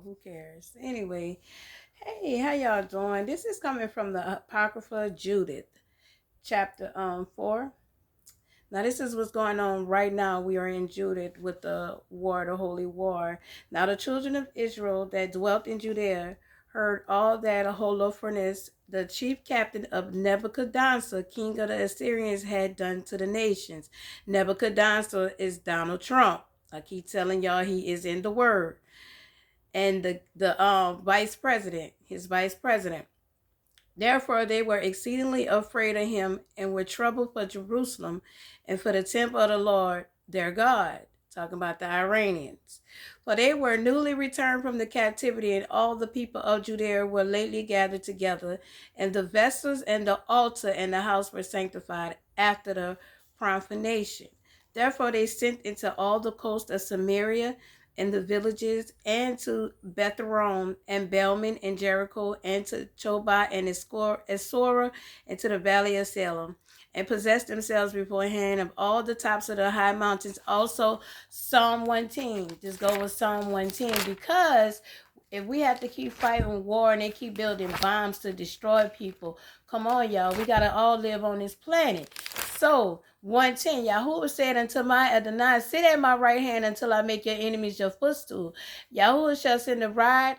who cares? Anyway, hey, how y'all doing? This is coming from the Apocrypha Judith, chapter 4. Now this is what's going on right now. We are in Judith with the war, the holy war. Now the children of Israel that dwelt in Judea heard all that Holofernes, the chief captain of Nebuchadnezzar, king of the Assyrians, had done to the nations. Nebuchadnezzar is Donald Trump. I keep telling y'all he is in the word. And the vice president, his vice president. Therefore they were exceedingly afraid of him and were troubled for Jerusalem and for the temple of the Lord their God. Talking about the Iranians. For they were newly returned from the captivity, and all the people of Judea were lately gathered together, and the vessels and the altar and the house were sanctified after the profanation. Therefore they sent into all the coast of Samaria and the villages, and to Bethhoron and Belman and Jericho, and to Chobah and Esora, and to the valley of Salem, and possessed themselves beforehand of all the tops of the high mountains. Also, Psalm 110. Just go with Psalm 110, because if we have to keep fighting war and they keep building bombs to destroy people, come on, y'all. We got to all live on this planet. So, 110, Yahuwah said unto my Adonai, sit at my right hand until I make your enemies your footstool. Yahuwah shall send the rod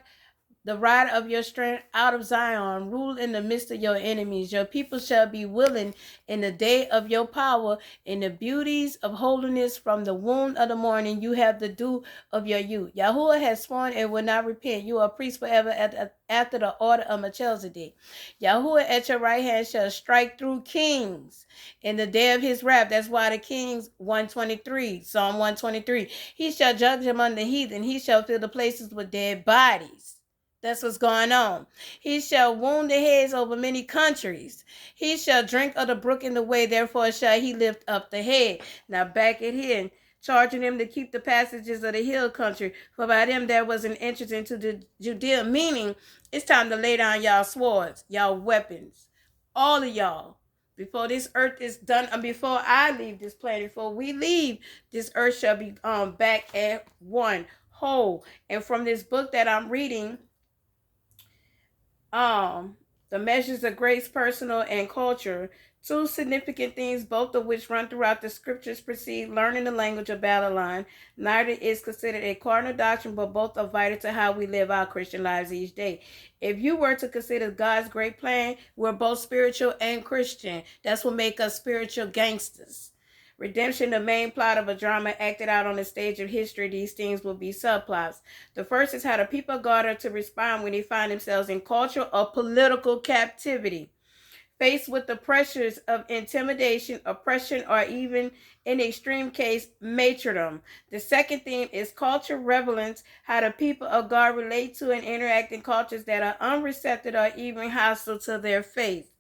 of your strength out of Zion, rule in the midst of your enemies. Your people shall be willing in the day of your power, in the beauties of holiness. From the womb of the morning you have the dew of your youth. Yahuwah has sworn and will not repent. You are priests forever after the order of Melchizedek. Yahuwah at your right hand shall strike through kings in the day of his wrath. That's why the kings, 123, Psalm 123. He shall judge among the heathen. He shall fill the places with dead bodies. That's what's going on. He shall wound the heads over many countries. He shall drink of the brook in the way, therefore shall he lift up the head. Now back it here, charging them to keep the passages of the hill country, for by them there was an entrance into the Judea, meaning it's time to lay down y'all swords, y'all weapons, all of y'all. Before this earth is done, and before I leave this planet, before we leave, this earth shall be back at one whole. And from this book that I'm reading, the measures of grace, personal and culture, two significant things, both of which run throughout the scriptures, precede learning the language of Babylon. Neither is considered a cardinal doctrine, but both are vital to how we live our Christian lives each day. If you were to consider God's great plan, we're both spiritual and Christian. That's what makes us spiritual gangsters. Redemption, the main plot of a drama acted out on the stage of history. These things will be subplots. The first is how the people of God are to respond when they find themselves in cultural or political captivity, faced with the pressures of intimidation, oppression, or even, in extreme case, martyrdom. The second theme is culture relevance, how the people of God relate to and interact in cultures that are unreceptive or even hostile to their faith.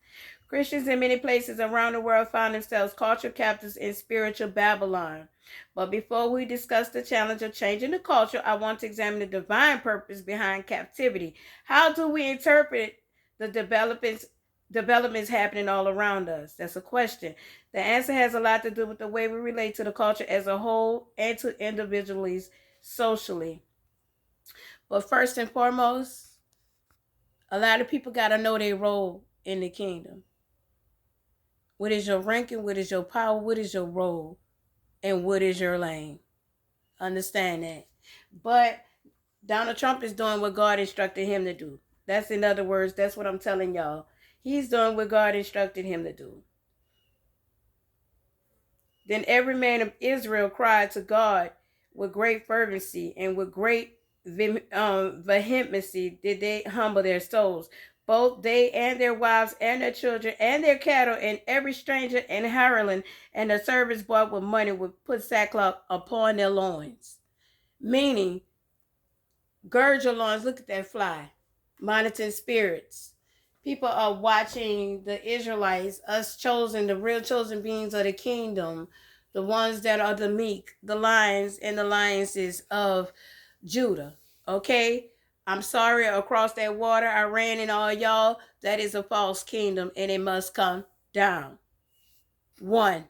Christians in many places around the world find themselves cultural captives in spiritual Babylon. But before we discuss the challenge of changing the culture, I want to examine the divine purpose behind captivity. How do we interpret the developments happening all around us? That's a question. The answer has a lot to do with the way we relate to the culture as a whole and to individuals socially. But first and foremost, a lot of people got to know their role in the kingdom. What is your ranking? What is your power? What is your role? And what is your lane? Understand that. But Donald Trump is doing what God instructed him to do. That's, in other words, that's what I'm telling y'all. He's doing what God instructed him to do. Then every man of Israel cried to God with great fervency, and with great vehemency did they humble their souls, both they and their wives and their children and their cattle, and every stranger and hireling and the servants bought with money would put sackcloth upon their loins. Meaning, gird your loins. Look at that fly. Monitoring spirits. People are watching the Israelites, us chosen, the real chosen beings of the kingdom, the ones that are the meek, the lions and the lionesses of Judah. Okay? I'm sorry, across that water, Iran and all y'all, that is a false kingdom and it must come down. One.